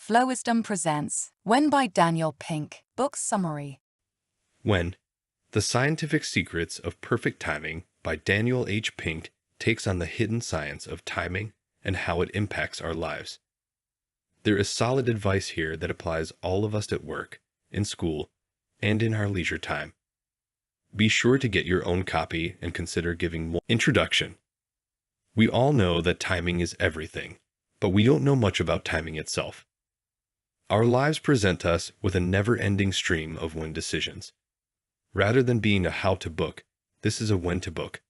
Flowisdom presents When by Daniel Pink. Book summary. When, The Scientific Secrets of Perfect Timing by Daniel H. Pink takes on the hidden science of timing and how it impacts our lives. There is solid advice here that applies all of us at work, in school, and in our leisure time. Be sure to get your own copy and consider giving more. Introduction. We all know that timing is everything, but we don't know much about timing itself. Our lives present us with a never-ending stream of when decisions. Rather than being a how-to book, this is a when-to book.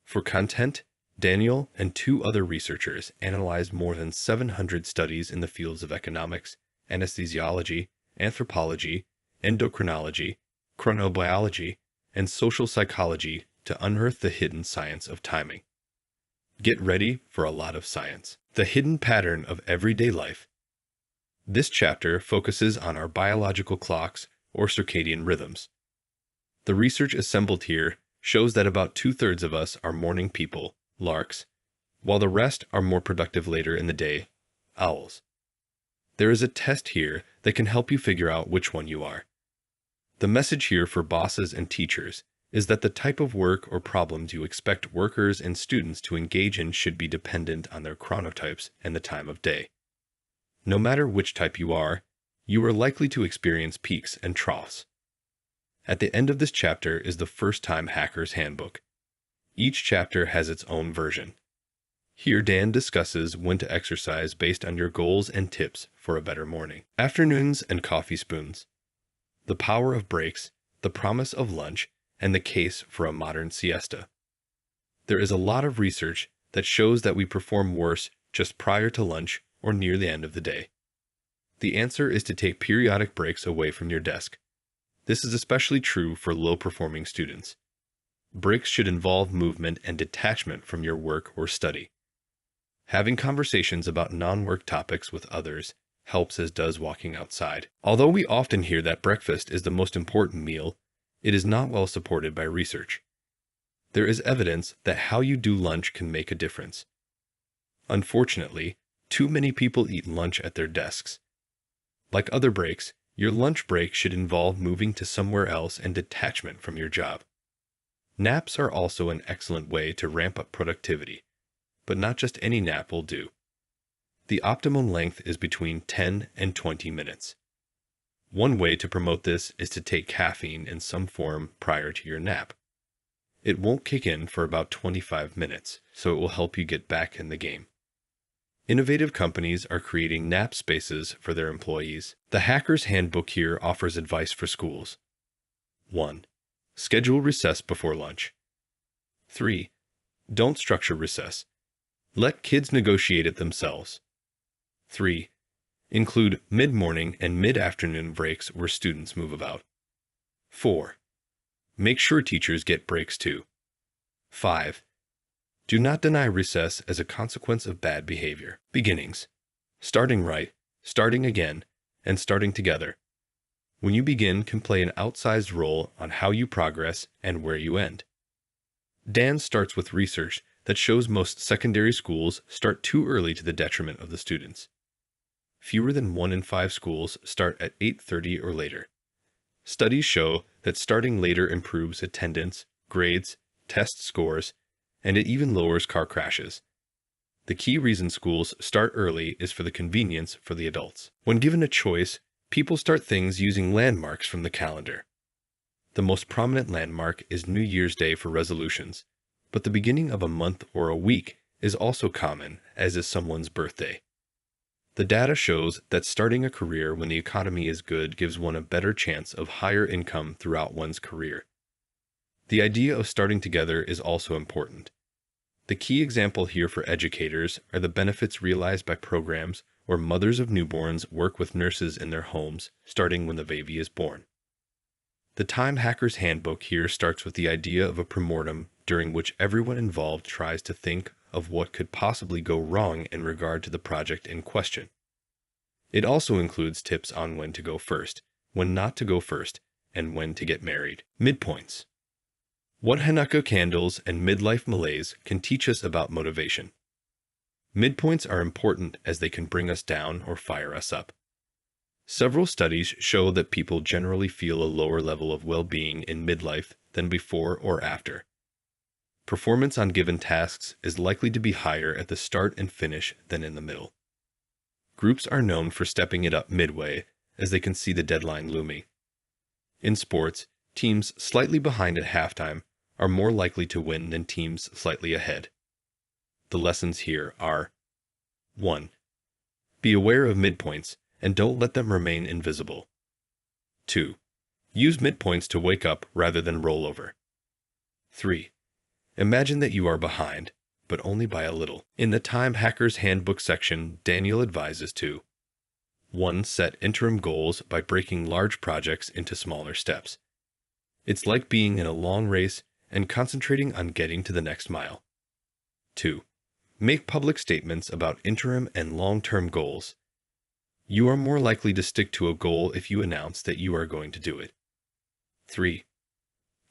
For content, Daniel and two other researchers analyzed more than 700 studies in the fields of economics, anesthesiology, anthropology, endocrinology, chronobiology, and social psychology to unearth the hidden science of timing. Get ready for a lot of science. The hidden pattern of everyday life. This chapter focuses on our biological clocks or circadian rhythms. The research assembled here shows that about 2/3 of us are morning people, larks, while the rest are more productive later in the day, owls. There is a test here that can help you figure out which one you are. The message here for bosses and teachers is that the type of work or problems you expect workers and students to engage in should be dependent on their chronotypes and the time of day. No matter which type you are likely to experience peaks and troughs. At the end of this chapter is the first-time hacker's handbook. Each chapter has its own version. Here Dan discusses when to exercise based on your goals and tips for a better morning. Afternoons and coffee spoons. The power of breaks, the promise of lunch, and the case for a modern siesta. There is a lot of research that shows that we perform worse just prior to lunch or near the end of the day. The answer is to take periodic breaks away from your desk. This is especially true for low-performing students. Breaks should involve movement and detachment from your work or study. Having conversations about non-work topics with others helps, as does walking outside. Although we often hear that breakfast is the most important meal, it is not well supported by research. There is evidence that how you do lunch can make a difference. Unfortunately, too many people eat lunch at their desks. Like other breaks, your lunch break should involve moving to somewhere else and detachment from your job. Naps are also an excellent way to ramp up productivity, but not just any nap will do. The optimum length is between 10 and 20 minutes. One way to promote this is to take caffeine in some form prior to your nap. It won't kick in for about 25 minutes, so it will help you get back in the game. Innovative companies are creating nap spaces for their employees. The Hacker's Handbook here offers advice for schools. 1. Schedule recess before lunch. 3. Don't structure recess. Let kids negotiate it themselves. 3. Include mid-morning and mid-afternoon breaks where students move about. 4. Make sure teachers get breaks too. 5. Do not deny recess as a consequence of bad behavior. Beginnings. Starting right, starting again, and starting together. When you begin can play an outsized role on how you progress and where you end. Dan starts with research that shows most secondary schools start too early to the detriment of the students. Fewer than 1 in 5 schools start at 8:30 or later. Studies show that starting later improves attendance, grades, test scores, and it even lowers car crashes. The key reason schools start early is for the convenience for the adults. When given a choice, people start things using landmarks from the calendar. The most prominent landmark is New Year's Day for resolutions, but the beginning of a month or a week is also common, as is someone's birthday. The data shows that starting a career when the economy is good gives one a better chance of higher income throughout one's career. The idea of starting together is also important. The key example here for educators are the benefits realized by programs where mothers of newborns work with nurses in their homes, starting when the baby is born. The Time Hacker's Handbook here starts with the idea of a premortem during which everyone involved tries to think of what could possibly go wrong in regard to the project in question. It also includes tips on when to go first, when not to go first, and when to get married. Midpoints. What Hanukkah candles and midlife malaise can teach us about motivation. Midpoints are important as they can bring us down or fire us up. Several studies show that people generally feel a lower level of well-being in midlife than before or after. Performance on given tasks is likely to be higher at the start and finish than in the middle. Groups are known for stepping it up midway as they can see the deadline looming. In sports, teams slightly behind at halftime are more likely to win than teams slightly ahead. The lessons here are: 1. Be aware of midpoints and don't let them remain invisible. 2. Use midpoints to wake up rather than roll over. 3. Imagine that you are behind, but only by a little. In the Time Hacker's Handbook section, Daniel advises to 1. Set interim goals by breaking large projects into smaller steps. It's like being in a long race and concentrating on getting to the next mile. 2. Make public statements about interim and long-term goals. You are more likely to stick to a goal if you announce that you are going to do it. 3.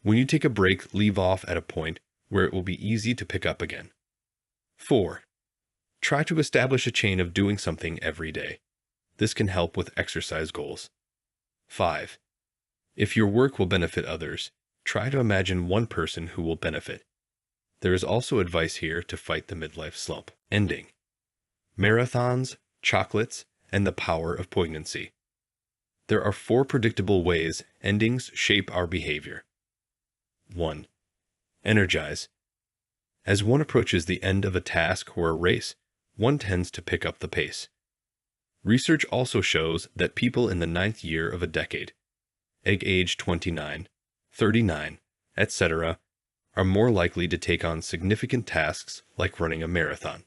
When you take a break, leave off at a point where it will be easy to pick up again. 4. Try to establish a chain of doing something every day. This can help with exercise goals. 5. If your work will benefit others, try to imagine one person who will benefit. There is also advice here to fight the midlife slump. Ending. Marathons, chocolates, and the power of poignancy. There are 4 predictable ways endings shape our behavior. 1. Energize. As one approaches the end of a task or a race, one tends to pick up the pace. Research also shows that people in the 9th year of a decade, age 29, 39, etc., are more likely to take on significant tasks like running a marathon.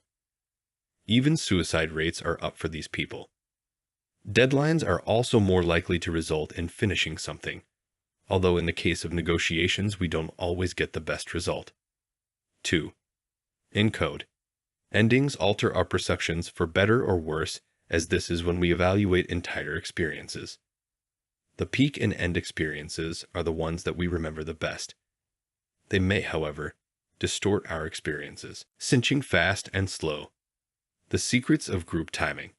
Even suicide rates are up for these people. Deadlines are also more likely to result in finishing something, although in the case of negotiations we don't always get the best result. 2. Encode. Endings alter our perceptions for better or worse, as this is when we evaluate entire experiences. The peak and end experiences are the ones that we remember the best. They may, however, distort our experiences. Cinching fast and slow. The secrets of group timing.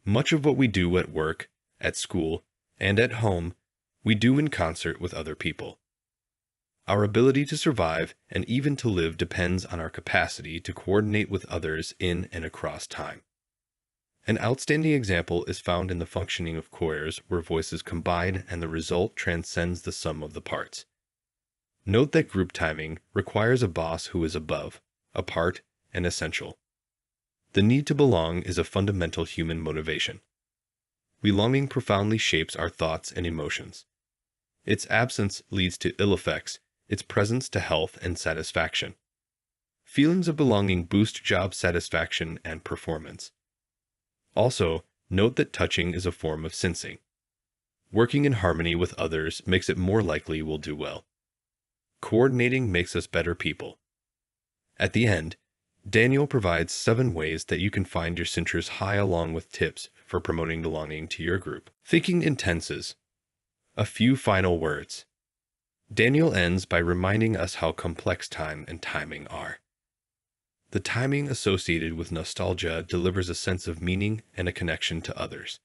Much of what we do at work, at school, and at home, we do in concert with other people. Our ability to survive and even to live depends on our capacity to coordinate with others in and across time. An outstanding example is found in the functioning of choirs where voices combine and the result transcends the sum of the parts. Note that group timing requires a boss who is above, apart, and essential. The need to belong is a fundamental human motivation. Belonging profoundly shapes our thoughts and emotions. Its absence leads to ill effects, its presence to health and satisfaction. Feelings of belonging boost job satisfaction and performance. Also, note that touching is a form of sensing. Working in harmony with others makes it more likely we'll do well. Coordinating makes us better people. At the end, Daniel provides 7 ways that you can find your centers high along with tips for promoting belonging to your group. Thinking in tenses. A few final words. Daniel ends by reminding us how complex time and timing are. The timing associated with nostalgia delivers a sense of meaning and a connection to others.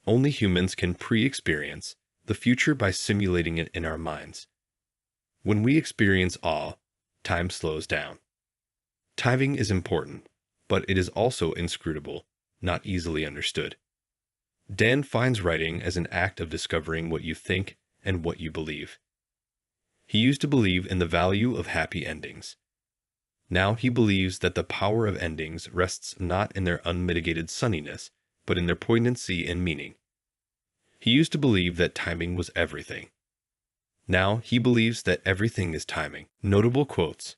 Only humans can pre-experience the future by simulating it in our minds. When we experience awe, time slows down. Timing is important, but it is also inscrutable, not easily understood. Dan finds writing as an act of discovering what you think and what you believe. He used to believe in the value of happy endings. Now he believes that the power of endings rests not in their unmitigated sunniness, but in their poignancy and meaning. He used to believe that timing was everything. Now he believes that everything is timing. Notable quotes.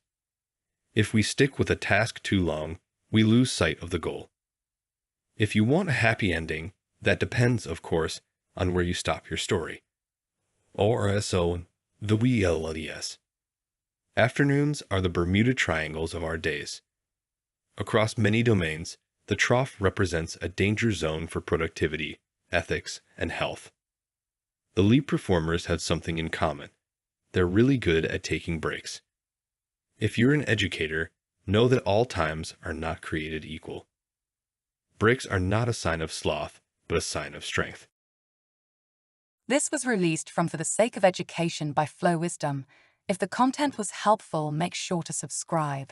If we stick with a task too long, we lose sight of the goal. If you want a happy ending, that depends, of course, on where you stop your story. ORSO, the WLDS. Afternoons are the Bermuda Triangles of our days. Across many domains, the trough represents a danger zone for productivity, ethics, and health. The leap performers have something in common. They're really good at taking breaks. If you're an educator, Know that all times are not created equal. Breaks are not a sign of sloth, but a sign of strength. This was released from For the Sake of Education by Flow Wisdom. If the content was helpful, make sure to subscribe.